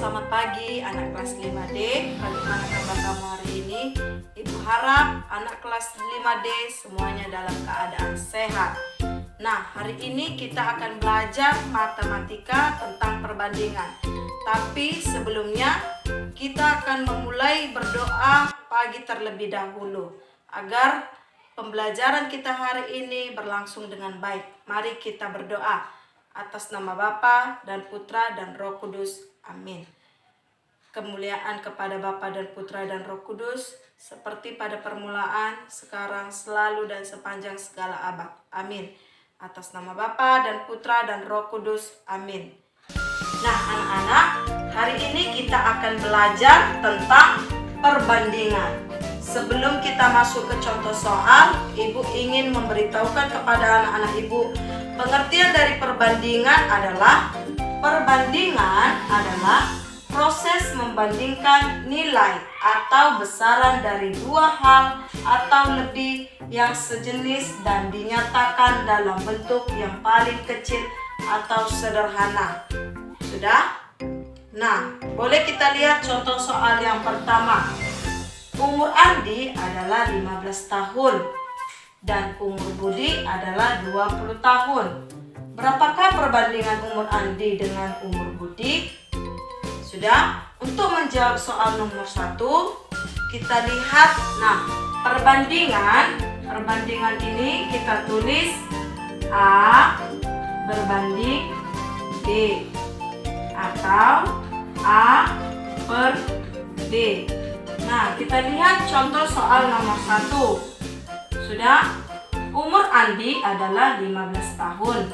selamat pagi anak kelas 5D. Bagaimana kabar kamu hari ini? Ibu harap anak kelas 5D semuanya dalam keadaan sehat. Nah, hari ini kita akan belajar matematika tentang perbandingan. Tapi sebelumnya kita akan memulai berdoa pagi terlebih dahulu agar pembelajaran kita hari ini berlangsung dengan baik. Mari kita berdoa atas nama Bapa dan Putra dan Roh Kudus. Amin. Kemuliaan kepada Bapa dan Putra dan Roh Kudus, seperti pada permulaan, sekarang, selalu, dan sepanjang segala abad. Amin. Atas nama Bapa dan Putra dan Roh Kudus. Amin. Nah, anak-anak, hari ini kita akan belajar tentang perbandingan. Sebelum kita masuk ke contoh soal, Ibu ingin memberitahukan kepada anak-anak Ibu, pengertian dari perbandingan adalah proses membandingkan nilai atau besaran dari dua hal atau lebih yang sejenis dan dinyatakan dalam bentuk yang paling kecil atau sederhana. Sudah? Nah, boleh kita lihat contoh soal yang pertama. Umur Andi adalah 15 tahun dan umur Budi adalah 20 tahun. Berapakah perbandingan umur Andi dengan umur Budi? Sudah? Untuk menjawab soal nomor 1, kita lihat. Nah, perbandingan ini kita tulis A berbanding B atau A per B. Nah, kita lihat contoh soal nomor 1. Sudah? Umur Andi adalah 15 tahun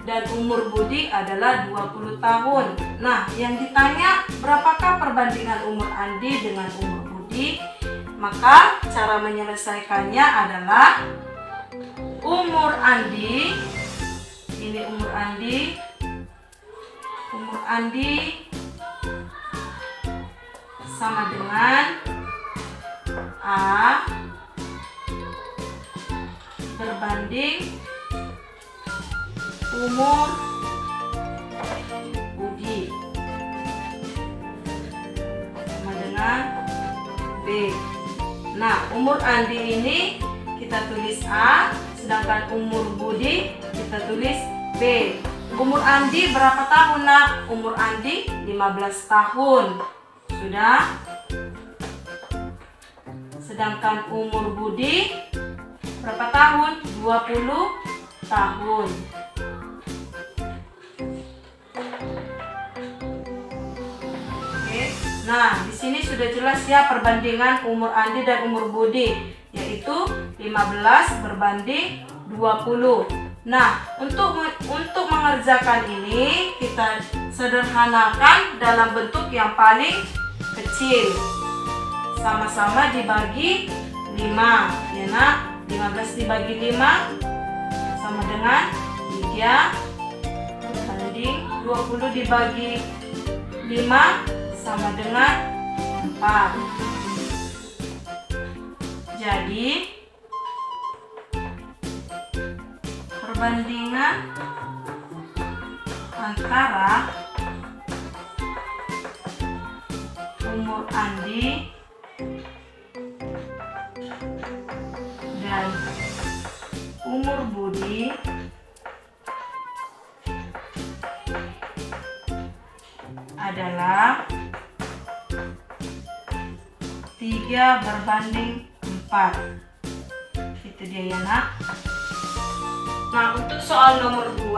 dan umur Budi adalah 20 tahun. Nah, yang ditanya berapakah perbandingan umur Andi dengan umur Budi? Maka cara menyelesaikannya adalah umur Andi, ini umur Andi sama dengan A berbanding umur Budi sama dengan B. Nah, umur Andi ini kita tulis A, sedangkan umur Budi kita tulis B. Umur Andi berapa tahun, Nak? Umur Andi 15 tahun. Sudah? Sedangkan umur Budi berapa tahun? 20 tahun. Oke. Nah, di sini sudah jelas ya perbandingan umur Andi dan umur Budi, yaitu 15 berbanding 20. Nah, untuk mengerjakan ini kita sederhanakan dalam bentuk yang paling kecil. Sama-sama dibagi 5, ya Nak. 15 dibagi 5 sama dengan 3 berbanding 20 dibagi 5 sama dengan 4. Jadi perbandingan antara umur Andi dan umur Budi adalah 3 berbanding 4. Itu dia ya Nak. Nah, untuk soal nomor 2,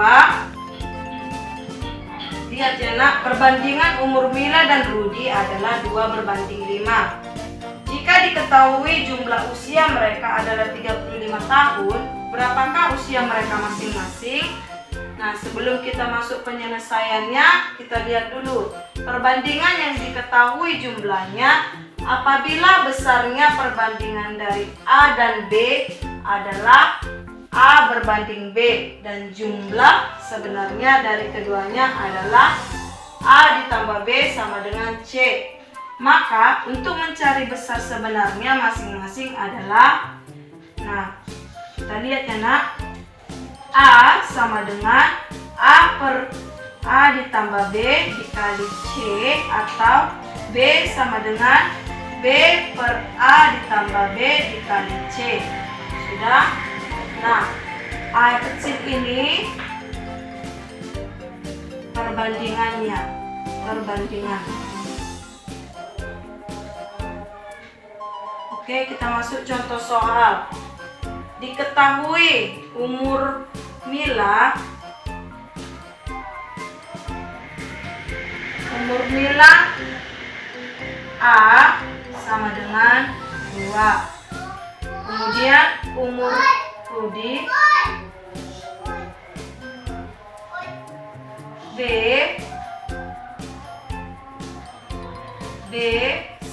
lihat ya Nak, perbandingan umur Mila dan Rudi adalah 2 berbanding 5. Jika diketahui jumlah usia mereka adalah 35 tahun, berapakah usia mereka masing-masing? Nah, sebelum kita masuk penyelesaiannya, kita lihat dulu perbandingan yang diketahui jumlahnya. Apabila besarnya perbandingan dari A dan B adalah A berbanding B dan jumlah sebenarnya dari keduanya adalah A ditambah B sama dengan C. Maka untuk mencari besar sebenarnya masing-masing adalah, nah kita lihat ya Nak, A sama dengan A per A ditambah B dikali C atau B sama dengan B per A ditambah B dikali C. Sudah? Nah, A kecil ini perbandingan. Oke, kita masuk contoh soal. Diketahui umur Mila A sama dengan 2. Kemudian umur Rudi B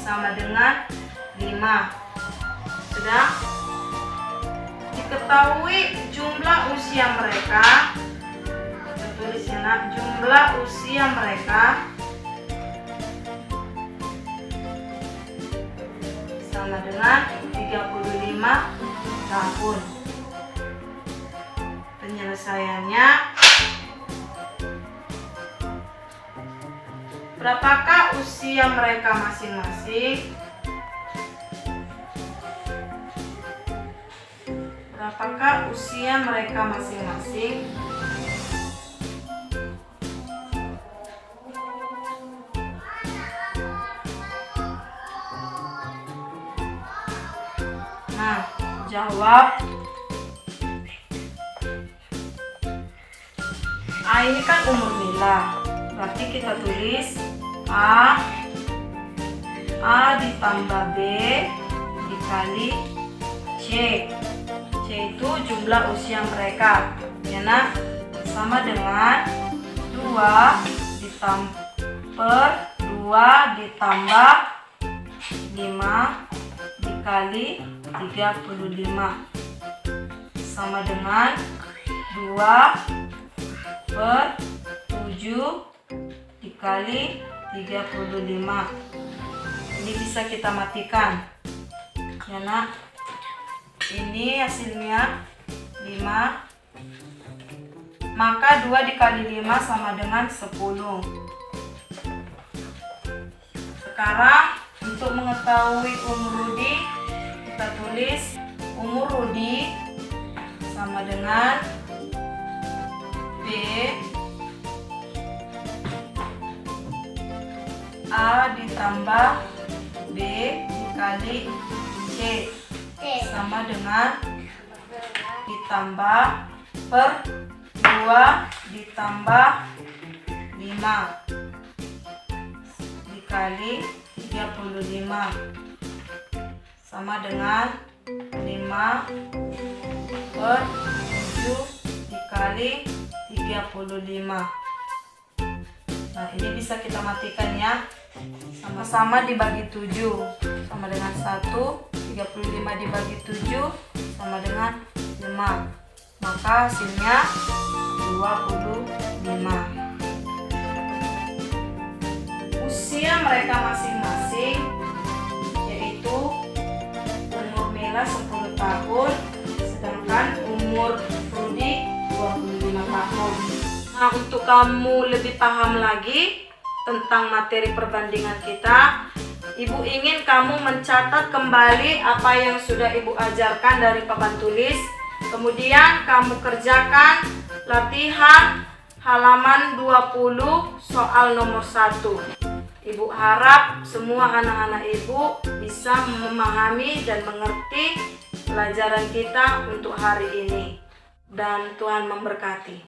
sama dengan 5. Sudah? Diketahui jumlah usia mereka. Kita tulis ya nak, jumlah usia mereka sama dengan 35 tahun. Penyelesaiannya, berapakah usia mereka masing-masing? Berapakah usia mereka masing-masing? Nah, jawab. A ini kan umur Mila. Berarti kita tulis A ditambah B dikali C. C itu jumlah usia mereka. Ya nak, sama dengan 2 ditambah 5 dikali 35 sama dengan 2/7 dikali 35. Ini bisa kita matikan ya nak. Ini hasilnya 5, maka 2 dikali 5 sama dengan 10. Sekarang untuk mengetahui umur Rudi, kita tulis umur Rudi sama dengan B A ditambah B dikali C sama dengan ditambah per 2 ditambah 5 dikali 35 sama dengan 5/7 dikali 35. Nah, ini bisa kita matikan ya. Sama-sama dibagi 7 sama dengan 1. 35 dibagi 7 sama dengan 5. Maka hasilnya 25. Usia mereka masing-masing yaitu umur Mila 10 tahun, sedangkan umur Rudi 25 tahun. Nah, untuk kamu lebih paham lagi tentang materi perbandingan kita, Ibu ingin kamu mencatat kembali apa yang sudah Ibu ajarkan dari papan tulis. Kemudian kamu kerjakan latihan halaman 20 soal nomor 1. Ibu harap semua anak-anak Ibu bisa memahami dan mengerti pelajaran kita untuk hari ini. Dan Tuhan memberkati.